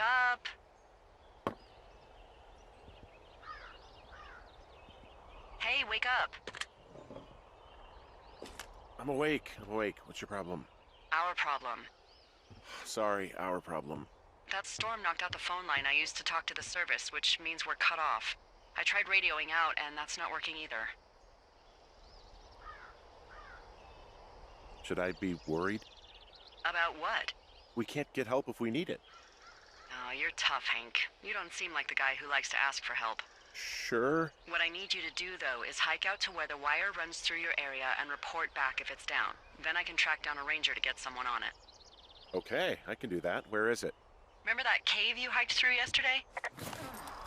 up. Hey, wake up. I'm awake. What's your problem? Our problem. Sorry, our problem. That storm knocked out the phone line I used to talk to the service, which means we're cut off. I tried radioing out, and that's not working either. Should I be worried? About what? We can't get help if we need it. Oh, you're tough, Hank. You don't seem like the guy who likes to ask for help. Sure. What I need you to do, though, is hike out to where the wire runs through your area and report back if it's down. Then I can track down a ranger to get someone on it. Okay, I can do that. Where is it? Remember that cave you hiked through yesterday?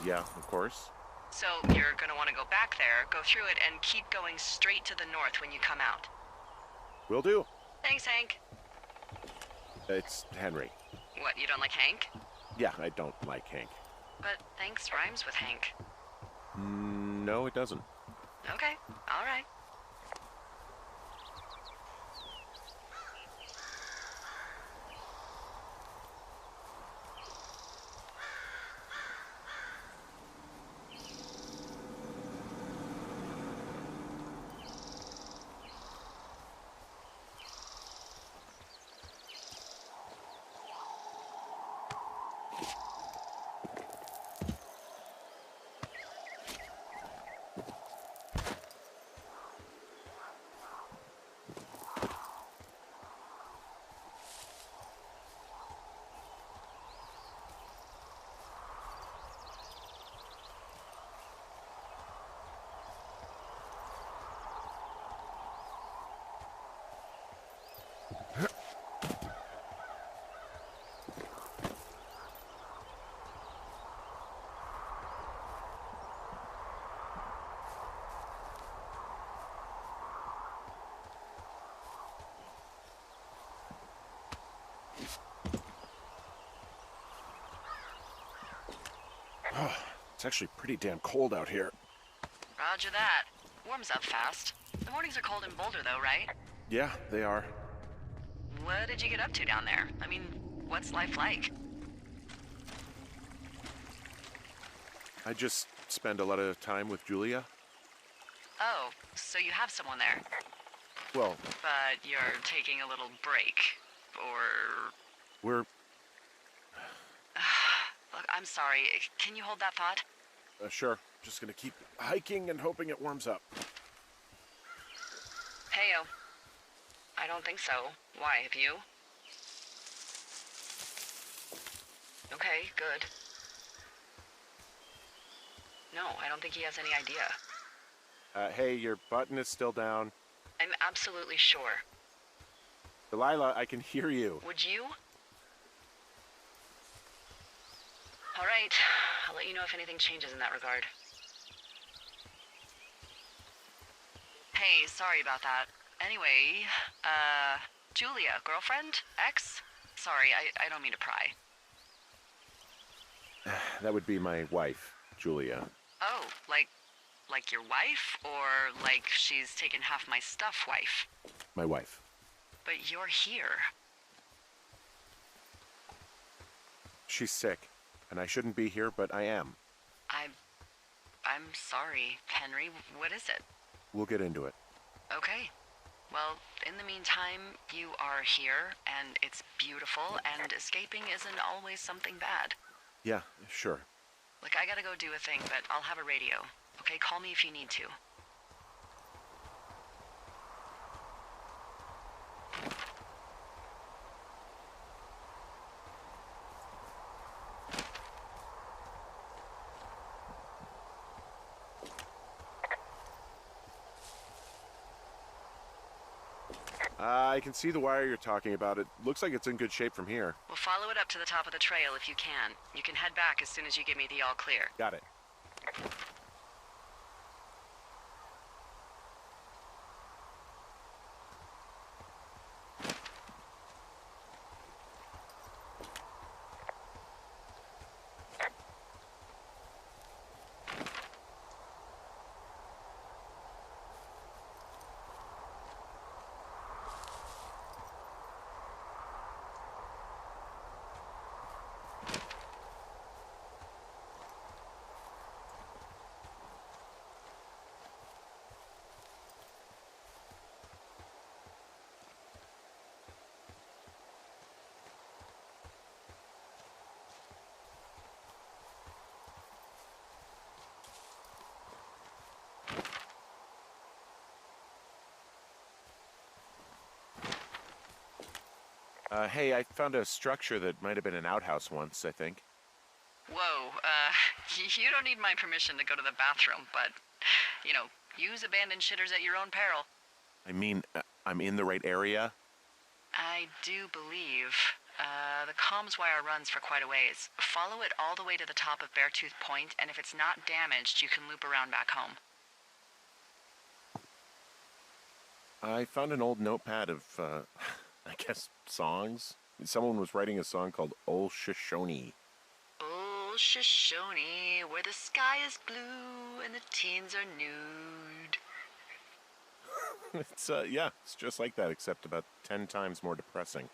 Yeah, of course. So you're gonna want to go back there, go through it, and keep going straight to the north when you come out. Will do. Thanks, Hank. It's Henry. What, you don't like Hank? Yeah, I don't like Hank. But thanks rhymes with Hank. No, it doesn't. Okay, all right. Oh, it's actually pretty damn cold out here. Roger that. Warms up fast. The mornings are cold in Boulder, though, right? Yeah, they are. What did you get up to down there? I mean, what's life like? I just spend a lot of time with Julia. Oh, so you have someone there. Well, But you're taking a little break. Or... we're... Look, I'm sorry. Can you hold that thought? Sure. Just gonna keep hiking and hoping it warms up. Heyo. I don't think so. Why, have you? Okay, good. No, I don't think he has any idea. Hey, your button is still down. I'm absolutely sure. Delilah, I can hear you. Would you? All right. I'll let you know if anything changes in that regard. Hey, sorry about that. Anyway, Julia, girlfriend? Ex? Sorry, I don't mean to pry. That would be my wife, Julia. Oh, like your wife? Or like she's taken half my stuff wife? My wife. But you're here. She's sick, and I shouldn't be here, but I am. I'm sorry, Henry. What is it? We'll get into it. Okay. Well, in the meantime, you are here, and it's beautiful, and escaping isn't always something bad. Yeah, sure. Look, I gotta go do a thing, but I'll have a radio. Okay, call me if you need to. I can see the wire you're talking about. It looks like it's in good shape from here. We'll follow it up to the top of the trail if you can. You can head back as soon as you give me the all clear. Got it. Hey, I found a structure that might have been an outhouse once, I think. Whoa, you don't need my permission to go to the bathroom, but, use abandoned shitters at your own peril. I mean, I'm in the right area? I do believe. The comms wire runs for quite a ways. Follow it all the way to the top of Beartooth Point, and if it's not damaged, you can loop around back home. I found an old notepad of, I guess, songs. Someone was writing a song called Old Shoshone. Old Shoshone, where the sky is blue and the teens are nude. It's just like that, except about 10 times more depressing.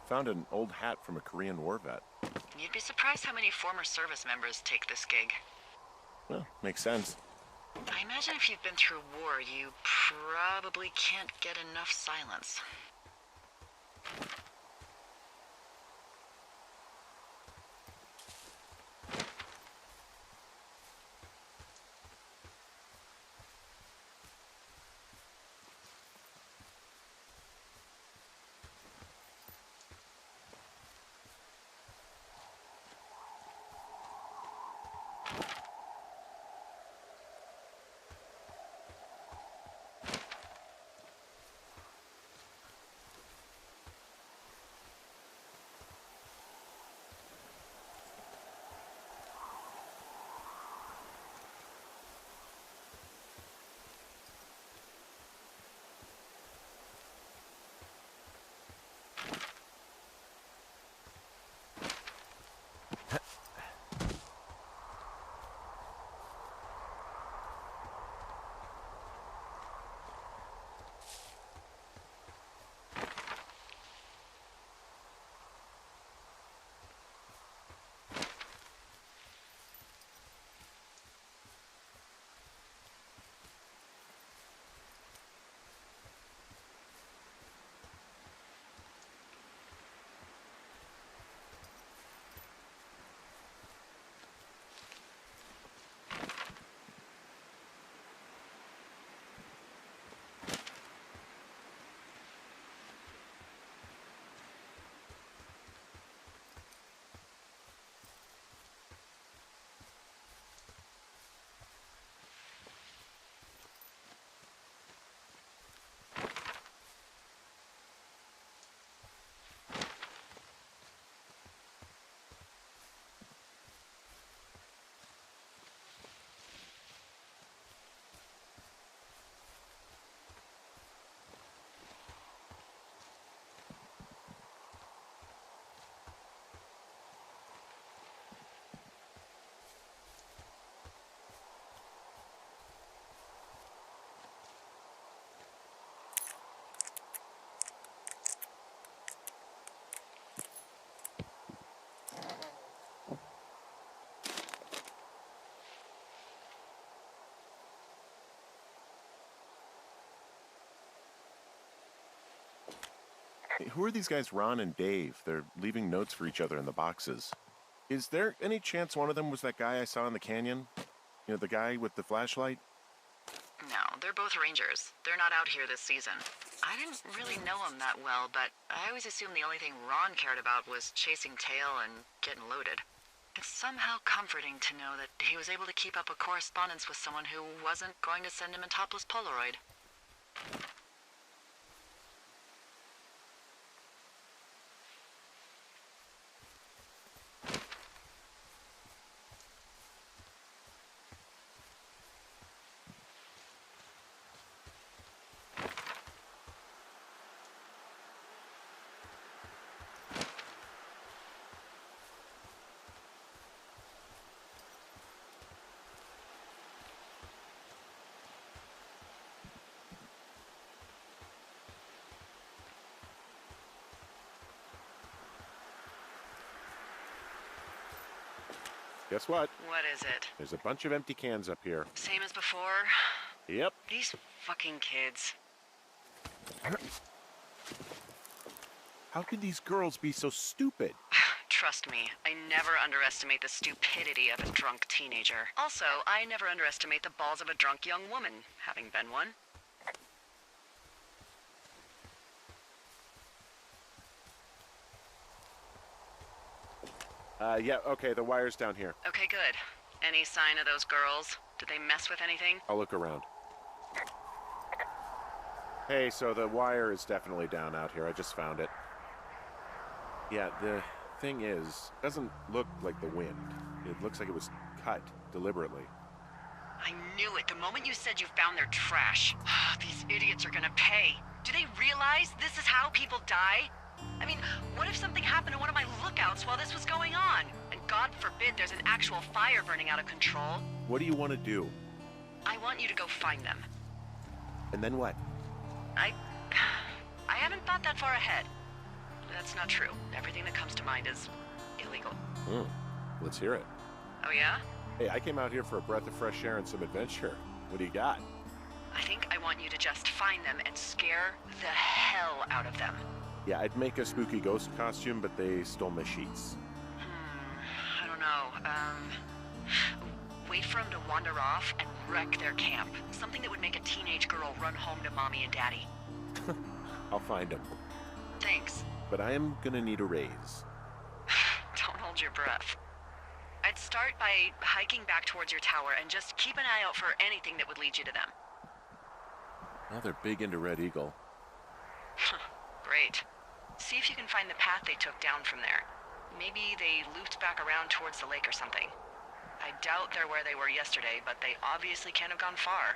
Found an old hat from a Korean War vet. You'd be surprised how many former service members take this gig. Well, makes sense. I imagine if you've been through war, you probably can't get enough silence. Hey, who are these guys, Ron and Dave? They're leaving notes for each other in the boxes. Is there any chance one of them was that guy I saw in the canyon? You know, the guy with the flashlight? No, they're both rangers. They're not out here this season. I didn't really know him that well, but I always assumed the only thing Ron cared about was chasing tail and getting loaded. It's somehow comforting to know that he was able to keep up a correspondence with someone who wasn't going to send him a topless Polaroid. Guess what? What is it? There's a bunch of empty cans up here. Same as before? Yep. These fucking kids. How could these girls be so stupid? Trust me, I never underestimate the stupidity of a drunk teenager. Also, I never underestimate the balls of a drunk young woman, having been one. Yeah, okay, the wire's down here. Okay, good. Any sign of those girls? Did they mess with anything? I'll look around. Hey, so the wire is definitely down out here. I just found it. Yeah, the thing is, it doesn't look like the wind. It looks like it was cut deliberately. I knew it the moment you said you found their trash. These idiots are gonna pay. Do they realize this is how people die? I mean, what if something happened to one of my lookouts while this was going on? And God forbid there's an actual fire burning out of control. What do you want to do? I want you to go find them. And then what? I haven't thought that far ahead. That's not true. Everything that comes to mind is illegal. Let's hear it. Oh yeah? Hey, I came out here for a breath of fresh air and some adventure. What do you got? I think I want you to just find them and scare the hell out of them. Yeah, I'd make a spooky ghost costume, but they stole my sheets. I don't know. Wait for them to wander off and wreck their camp. Something that would make a teenage girl run home to mommy and daddy. I'll find them. Thanks. But I am gonna need a raise. Don't hold your breath. I'd start by hiking back towards your tower and just keep an eye out for anything that would lead you to them. Well, they're big into Red Eagle. Great. See if you can find the path they took down from there. Maybe they looped back around towards the lake or something. I doubt they're where they were yesterday, but they obviously can't have gone far.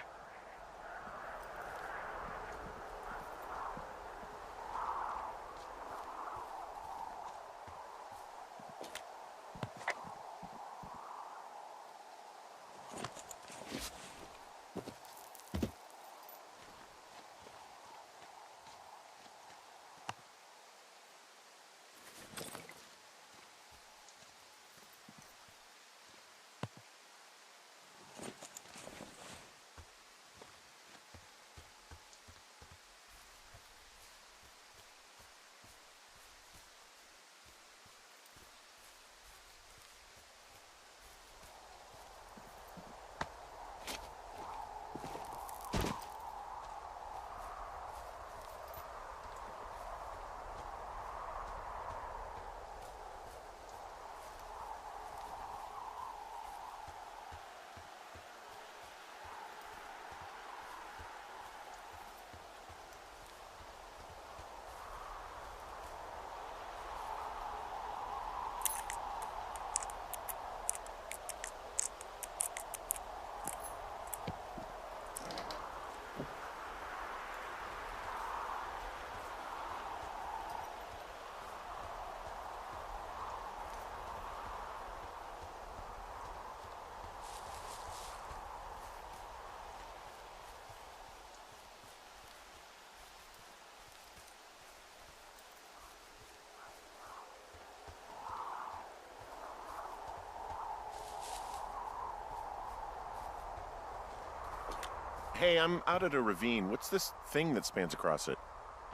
Hey, I'm out at a ravine. What's this thing that spans across it?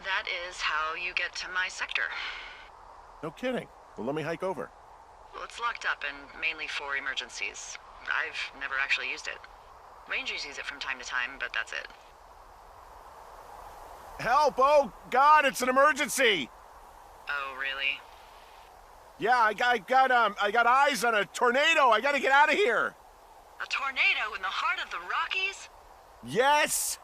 That is how you get to my sector. No kidding. Well, let me hike over. Well, it's locked up and mainly for emergencies. I've never actually used it. Rangers use it from time to time, but that's it. Help! Oh, God, it's an emergency! Oh, really? Yeah, I got eyes on a tornado. I gotta get out of here. A tornado in the heart of the Rockies? Yes!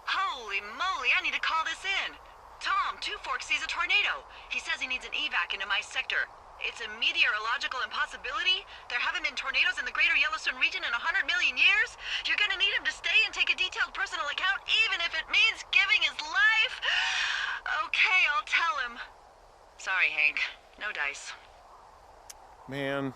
Holy moly, I need to call this in. Tom, Two Forks sees a tornado. He says he needs an evac into my sector. It's a meteorological impossibility. There haven't been tornadoes in the greater Yellowstone region in 100 million years. You're gonna need him to stay and take a detailed personal account, even if it means giving his life. Okay, I'll tell him. Sorry, Hank. No dice. Man.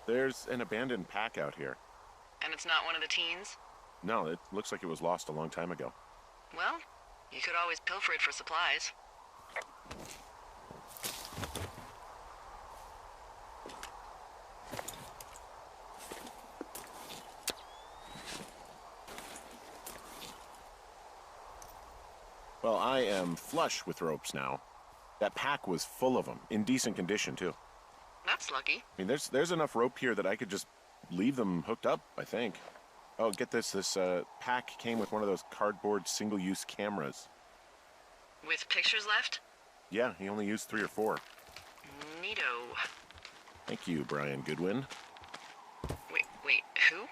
There's an abandoned pack out here. And it's not one of the teens? No, it looks like it was lost a long time ago. Well, you could always pilfer it for supplies. Well, I am flush with ropes now. That pack was full of them, in decent condition, too. That's lucky. I mean, there's enough rope here that I could just leave them hooked up, I think. Oh, get this. This pack came with one of those cardboard single-use cameras. With pictures left? Yeah, he only used 3 or 4. Neato. Thank you, Brian Goodwin. Wait, who?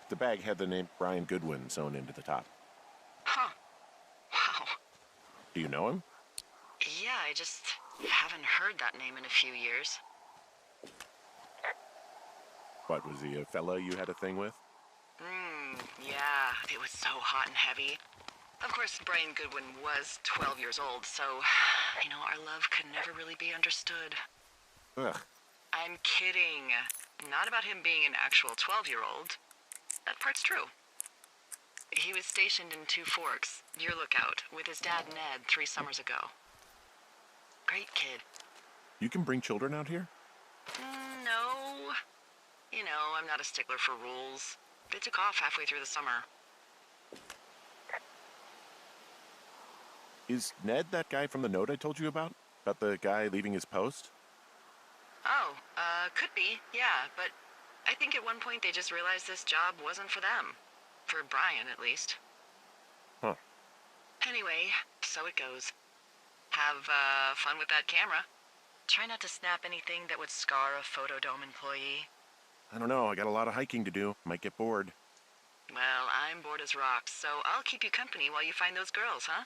The bag had the name Brian Goodwin sewn into the top. Huh. Wow. Do you know him? Yeah, I just haven't heard that name in a few years. What, was he a fella you had a thing with? Yeah, it was so hot and heavy. Of course, Brian Goodwin was 12 years old, so, our love could never really be understood. Ugh. I'm kidding. Not about him being an actual 12-year-old. That part's true. He was stationed in Two Forks, your lookout, with his dad Ned 3 summers ago. Great kid. You can bring children out here? No. I'm not a stickler for rules. They took off halfway through the summer. Is Ned that guy from the note I told you about? About the guy leaving his post? Oh, could be, yeah, but I think at one point they just realized this job wasn't for them. For Brian, at least. Huh. Anyway, so it goes. Have, fun with that camera. Try not to snap anything that would scar a Photodome employee. I don't know, I got a lot of hiking to do. Might get bored. Well, I'm bored as rocks, so I'll keep you company while you find those girls, huh?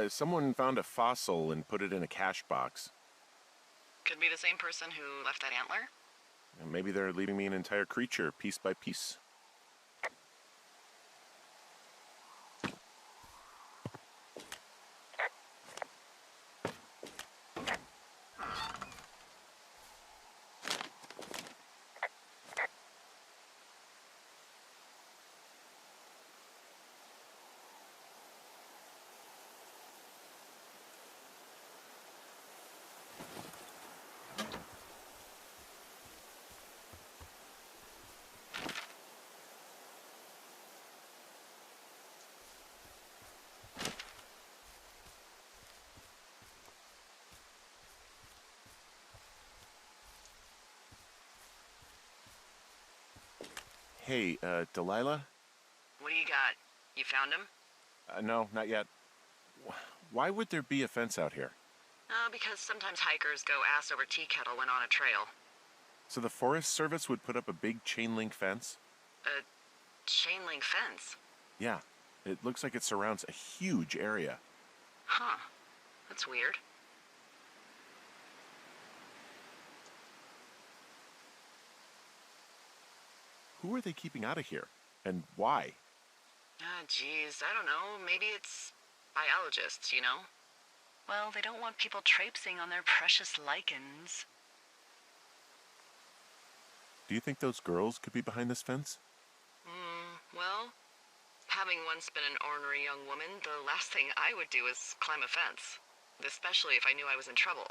Someone found a fossil and put it in a cache box. Could be the same person who left that antler. And maybe they're leaving me an entire creature, piece by piece. Hey, Delilah? What do you got? You found him? No, not yet. Why would there be a fence out here? Because sometimes hikers go ass over tea kettle when on a trail. So the Forest Service would put up a big chain link fence? A chain link fence? Yeah, it looks like it surrounds a huge area. Huh. That's weird. Who are they keeping out of here? And why? Ah, geez, I don't know. Maybe it's biologists, you know? Well, they don't want people traipsing on their precious lichens. Do you think those girls could be behind this fence? Well, having once been an ornery young woman, the last thing I would do is climb a fence. Especially if I knew I was in trouble.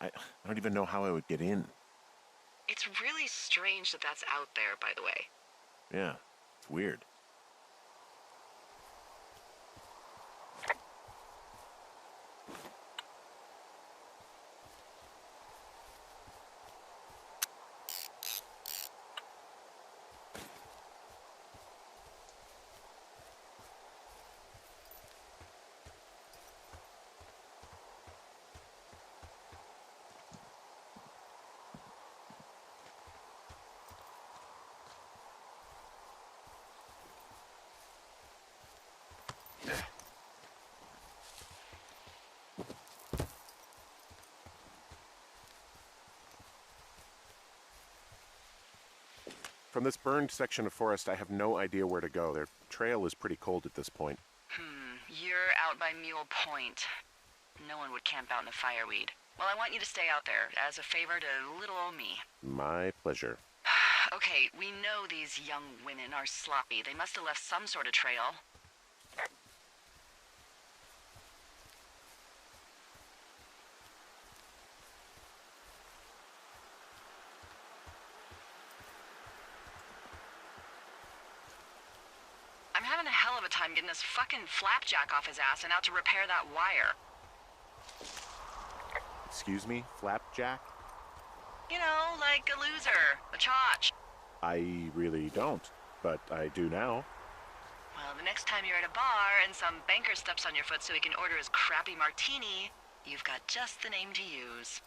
I don't even know how I would get in. It's really strange that that's out there, by the way. Yeah, it's weird. From this burned section of forest, I have no idea where to go. Their trail is pretty cold at this point. You're out by Mule Point. No one would camp out in a fireweed. Well, I want you to stay out there as a favor to little old me. My pleasure. Okay, we know these young women are sloppy. They must have left some sort of trail. I'm having a hell of a time getting this fucking flapjack off his ass and out to repair that wire. Excuse me, flapjack? You know, like a loser, a chotch. I really don't, but I do now. Well, the next time you're at a bar and some banker steps on your foot so he can order his crappy martini, you've got just the name to use.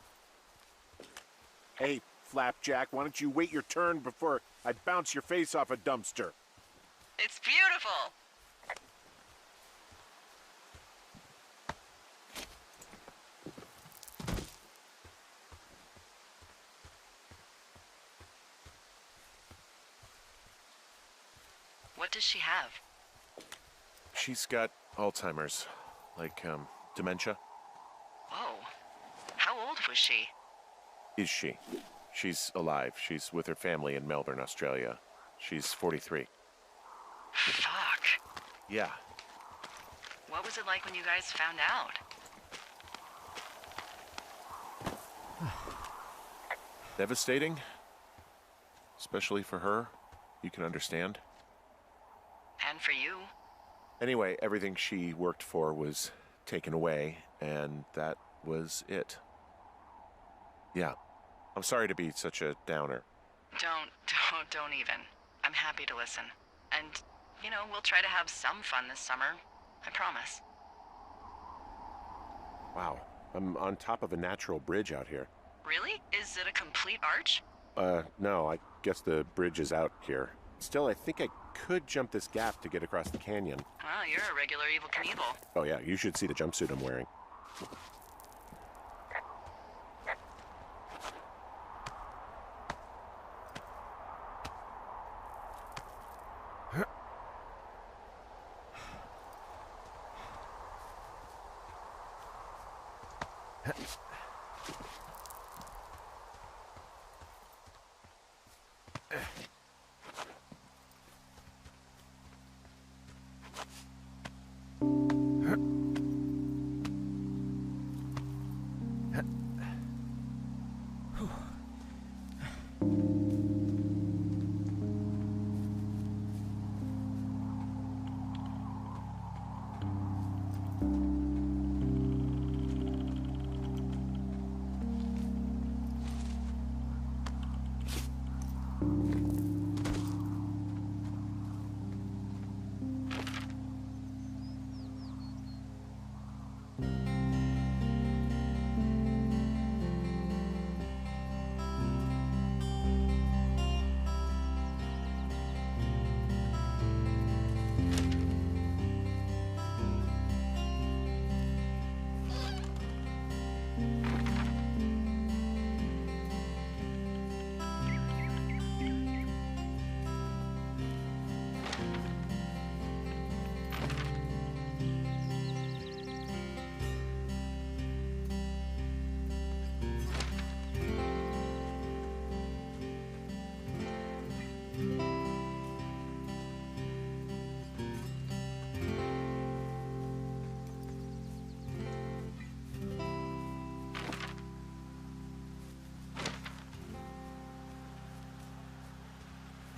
Hey, flapjack, why don't you wait your turn before I bounce your face off a dumpster? It's beautiful. What does she have? She's got Alzheimer's, like, dementia. Whoa. How old was she? Is she? She's alive. She's with her family in Melbourne, Australia. She's 43. Fuck. Yeah. What was it like when you guys found out? Devastating. Especially for her. You can understand. And for you. Anyway, everything she worked for was taken away, and that was it. Yeah. I'm sorry to be such a downer. Don't even. I'm happy to listen. And, you know, we'll try to have some fun this summer. I promise. Wow. I'm on top of a natural bridge out here. Really? Is it a complete arch? No, I guess the bridge is out here. Still, I think I could jump this gap to get across the canyon. Well, you're a regular Evel Knievel. Oh yeah, you should see the jumpsuit I'm wearing.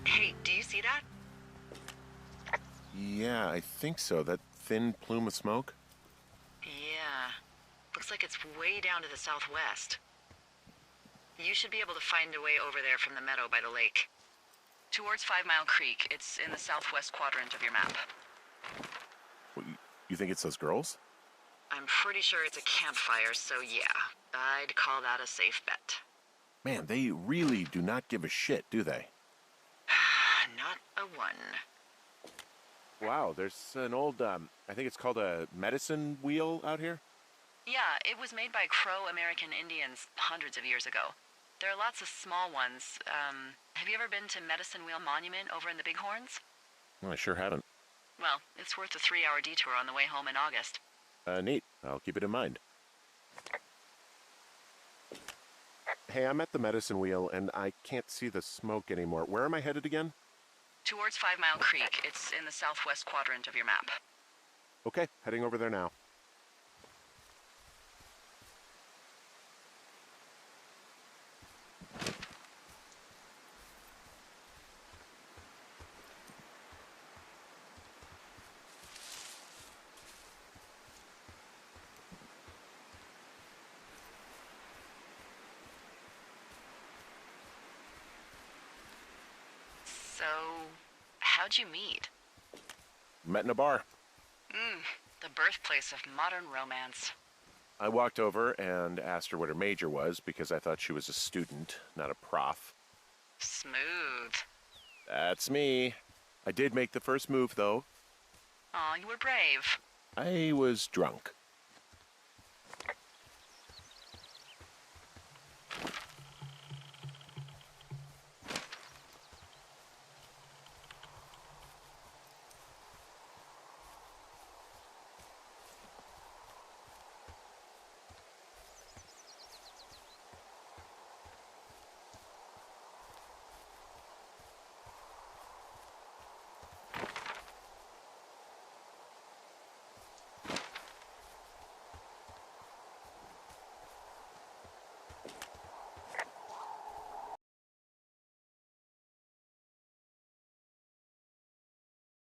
Hey, do you see that? Yeah, I think so. That thin plume of smoke? Yeah. Looks like it's way down to the southwest. You should be able to find a way over there from the meadow by the lake. Towards 5 Mile Creek. It's in the southwest quadrant of your map. What, you think it's those girls? I'm pretty sure it's a campfire, so yeah. I'd call that a safe bet. Man, they really do not give a shit, do they? Not a one. Wow, there's an old, I think it's called a medicine wheel out here? Yeah, it was made by Crow American Indians hundreds of years ago. There are lots of small ones. Have you ever been to Medicine Wheel Monument over in the Bighorns? Well, I sure haven't. Well, it's worth a 3-hour detour on the way home in August. Neat. I'll keep it in mind. Hey, I'm at the medicine wheel, and I can't see the smoke anymore. Where am I headed again? Towards 5 Mile Creek. It's in the southwest quadrant of your map. Okay, heading over there now. So, how'd you meet? Met in a bar. The birthplace of modern romance. I walked over and asked her what her major was because I thought she was a student, not a prof. Smooth. That's me. I did make the first move, though. Aw, you were brave. I was drunk.